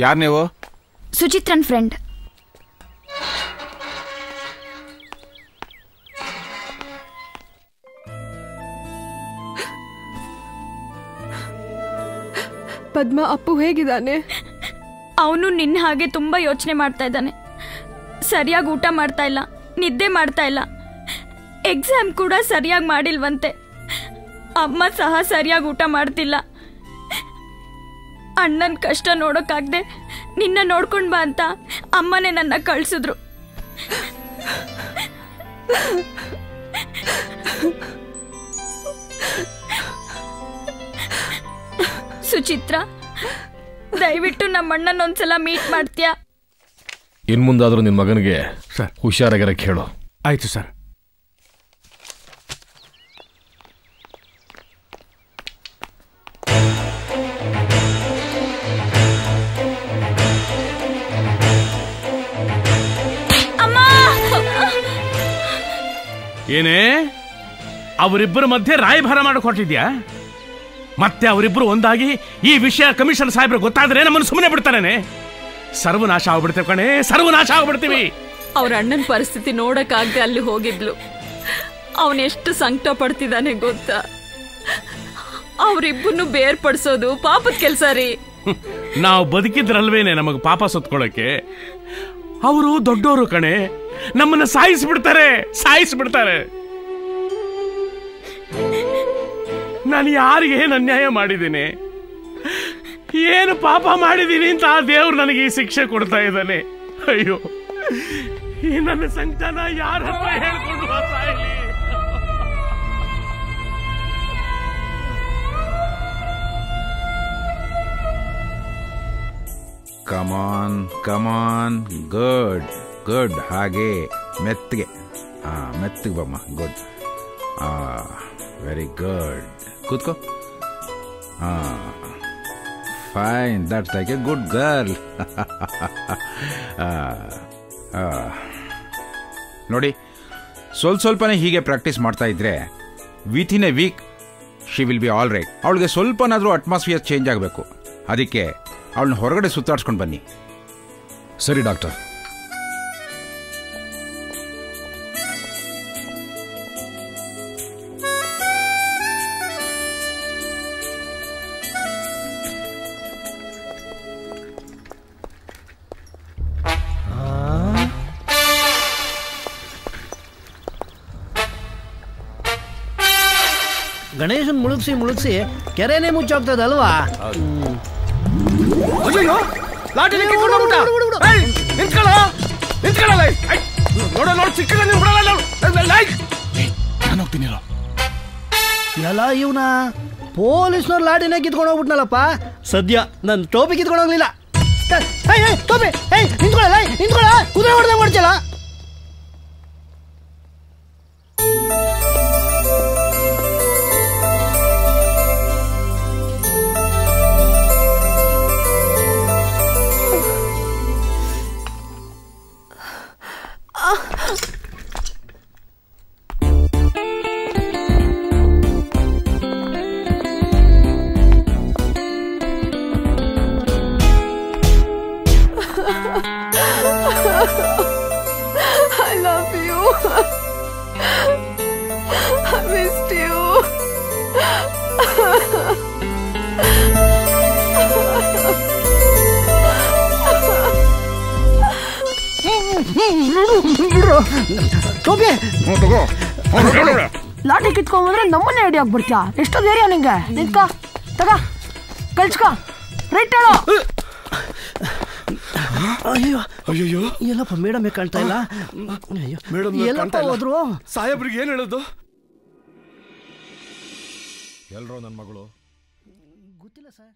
ಯಾರು ನೀವು? ಸುಚಿತ್ರನ್ ಫ್ರೆಂಡ್. ಪದ್ಮ, ಅಪ್ಪು ಹೇಗಿದ್ದಾನೆ? ಅವನು ನಿನ್ನ ಹಾಗೆ ತುಂಬ ಯೋಚನೆ ಮಾಡ್ತಾ ಇದ್ದಾನೆ. ಸರಿಯಾಗಿ ಊಟ ಮಾಡ್ತಾ ಇಲ್ಲ, ನಿದ್ದೆ ಮಾಡ್ತಾ ಇಲ್ಲ. ಎಕ್ಸಾಮ್ ಕೂಡ ಸರಿಯಾಗಿ ಮಾಡಿಲ್ವಂತೆ. ಅಮ್ಮ ಸಹ ಸರಿಯಾಗಿ ಊಟ ಮಾಡ್ತಿಲ್ಲ. ಅಣ್ಣನ ಕಷ್ಟ ನೋಡೋಕ್ಕಾಗದೆ ನಿನ್ನ ನೋಡ್ಕೊಂಡು ಬಾ ಅಂತ ಅಮ್ಮನೇ ನನ್ನ ಕಳಿಸಿದ್ರು. ಸುಚಿತ್ರ, ದಯವಿಟ್ಟು ನಮ್ಮ ಅಣ್ಣನ ಒಂದ್ಸಲ ಮೀಟ್ ಮಾಡ್ತೀಯಾ? ಇನ್ ಮುಂದಾದ್ರೂ ನಿನ್ನ ಮಗನಿಗೆ ಹುಷಾರಾಗಿರಕ್ಕೆ ಹೇಳು. ಆಯ್ತು ಸರ್. ಏನೇ ಅವರಿಬ್ಬರ ಮಧ್ಯೆ ರಾಯಭಾರ ಮಾಡಿಕೊಟ್ಟಿದ್ಯಾ? ಮತ್ತೆ ಅವರಿಬ್ಬರು ಒಂದಾಗಿ ಈ ವಿಷಯ ಕಮಿಷನರ್ ಸಾಹೇಬ್ರು ಗೊತ್ತಾದ್ರೆ ನಮ್ಮನ್ನು ಸುಮ್ಮನೆ ಬಿಡ್ತಾರೇನೆ? ಸರ್ವನಾಶ ಆಗ್ಬಿಡ್ತೇವೆ ಕಣೆ, ಸರ್ವನಾಶ ಆಗ್ಬಿಡ್ತೀವಿ. ಅವ್ರ ಅಣ್ಣನ ಪರಿಸ್ಥಿತಿ ನೋಡಕ್ಕಾಗದೆ ಅಲ್ಲಿ ಹೋಗಿದ್ಲು. ಅವನೆಷ್ಟು ಸಂಕಟ ಪಡ್ತಿದ್ದಾನೆ ಗೊತ್ತಾ? ಅವರಿಬ್ಬರನ್ನು ಬೇರ್ಪಡಿಸೋದು ಪಾಪದ ಕೆಲಸ ರೀ. ನಾವು ಬದುಕಿದ್ರಲ್ವೇನೆ ನಮಗೆ ಪಾಪ ಸುತ್ಕೊಳ್ಳಕ್ಕೆ. ಅವರು ದೊಡ್ಡವರು ಕಣೆ, ನಮ್ಮನ್ನ ಸಾಯಿಸ್ಬಿಡ್ತಾರೆ, ಸಾಯಿಸ್ಬಿಡ್ತಾರೆ. ನಾನು ಯಾರಿಗೆ ಏನು ಅನ್ಯಾಯ ಮಾಡಿದ್ದೀನಿ, ಏನು ಪಾಪ ಮಾಡಿದ್ದೀನಿ ಅಂತ ಆ ದೇವ್ರು ನನಗೆ ಈ ಶಿಕ್ಷೆ ಕೊಡ್ತಾ ಇದ್ದಾನೆ. ಅಯ್ಯೋ, ಈ ನನ್ನ ಸಂಕಟನ ಯಾರ ಹತ್ರ ಹೇಳ್ಕೊಂಡು ಸಾಯಲಿ? ಕಮಾನ್ ಕಮಾನ್, ಗುಡ್ ಗುಡ್. ಹಾಗೆ ಮೆತ್ತಗೆ, ಮೆತ್ತಗೆ ಬಮ್ಮ. Good, very good. ಕೂತ್ಕೋ. Fine, that's like a good girl. ನೋಡಿ, ಸ್ವಲ್ಪನೇ ಹೀಗೆ ಪ್ರಾಕ್ಟೀಸ್ ಮಾಡ್ತಾ ಇದ್ರೆ within a week she will be all right. ಅವಳಿಗೆ ಸ್ವಲ್ಪನಾದರೂ ಅಟ್ಮಾಸ್ಫಿಯರ್ ಚೇಂಜ್ ಆಗಬೇಕು. ಅದಕ್ಕೆ ಅವಳನ್ನ ಹೊರಗಡೆ ಸುತ್ತಾಡ್ಸ್ಕೊಂಡು ಬನ್ನಿ. ಸರಿ ಡಾಕ್ಟರ್. ಗಣೇಶನ್ ಮುಳುಗಿಸಿ ಕೆರೆನೇ ಮುಚ್ಚೋಗ್ತದಲ್ವಾ? ಎಲ್ಲ ಇವನ ಪೊಲೀಸ್ನವ್ರು ಲಾಟಿನೇ ಕಿತ್ಕೊಂಡು ಹೋಗ್ಬಿಟ್ನಲ್ಲಪ್ಪ. ಸದ್ಯ ನನ್ನ ಟೋಪಿ ಕಿತ್ಕೊಂಡು ಹೋಗ್ಲಿಲ್ಲ. ಟೋಪಿ ನಿಂತ್ಕೊಳ್ಳ, ಕುದುರೆ ಹೊಡೆದ ಮಾಡ್ತಿಲ್ಲ. I love you. I missed you. ಟೋಪಿ ಲಾಟಿ ಕಿತ್ಕೊಂಡ್ಬಂದ್ರೆ ನಮ್ಮನ್ನೇ ರೆಡಿ ಆಗ್ಬಿಡ್ತೀಯ. ಎಷ್ಟೋ ಧೈರ್ಯ ನಿಂಗೆ? ನಿಂತ್ಕೋ, ತಗ, ಕಳ್ಸ್ಕೋ, ರೈಟ್ ಹೇಳೋ. ಅಯ್ಯೋ ಅಯ್ಯೋ, ಎಲ್ಲಪ್ಪ ಮೇಡಮ್ ಕಾಣ್ತಾ ಇಲ್ಲ. ಮೇಡಮ್ ಎಲ್ಲಪ್ಪ ಹೋದ್ರು? ಸಾಹೇಬ್ರಿಗೆ ಏನು ಹೇಳೋದು? ಎಲ್ರೋ ನನ್ನ ಮಗಳು? ಗೊತ್ತಿಲ್ಲ ಸರ್.